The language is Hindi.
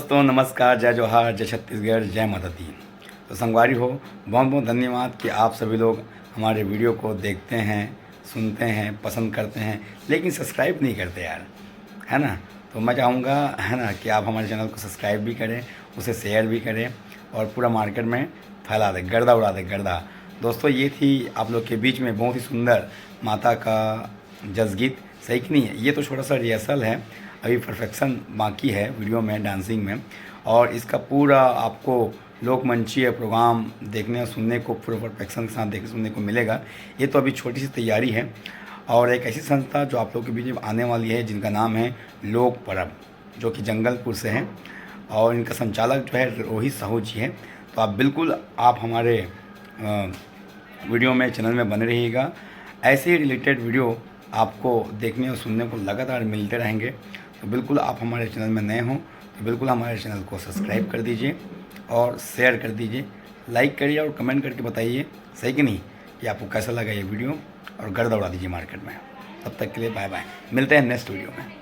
दोस्तों नमस्कार, जय जोहार, जय छत्तीसगढ़, जय माता दी। तो संगवारी हो, बहुत बहुत धन्यवाद कि आप सभी लोग हमारे वीडियो को देखते हैं, सुनते हैं, पसंद करते हैं, लेकिन सब्सक्राइब नहीं करते यार, है ना। तो मैं चाहूँगा, है ना, कि आप हमारे चैनल को सब्सक्राइब भी करें, उसे शेयर भी करें और पूरा मार्केट में फैला दें, गर्दा उड़ा दें, गर्दा। दोस्तों ये थी आप लोग के बीच में बहुत ही सुंदर माता का जसगीत, सही कि नहीं है। ये तो छोटा सा रिहर्सल है, अभी परफेक्शन बाकी है वीडियो में, डांसिंग में, और इसका पूरा आपको लोकमंचीय प्रोग्राम देखने और सुनने को पूरा परफेक्शन के साथ देखने सुनने को मिलेगा। ये तो अभी छोटी सी तैयारी है। और एक ऐसी संस्था जो आप लोग के बीच में आने वाली है, जिनका नाम है लोक परब, जो कि जंगलपुर से हैं, और इनका संचालक जो है रोहित साहू जी हैं। तो आप बिल्कुल आप हमारे वीडियो में, चैनल में बने रहिएगा। ऐसे ही रिलेटेड वीडियो आपको देखने और सुनने को लगातार मिलते रहेंगे। तो बिल्कुल आप हमारे चैनल में नए हों तो बिल्कुल हमारे चैनल को सब्सक्राइब कर दीजिए और शेयर कर दीजिए, लाइक करिए और कमेंट करके बताइए, सही कि नहीं, कि आपको कैसा लगा ये वीडियो, और गर्दा उड़ा दीजिए मार्केट में। तब तक के लिए बाय बाय, मिलते हैं नेक्स्ट वीडियो में।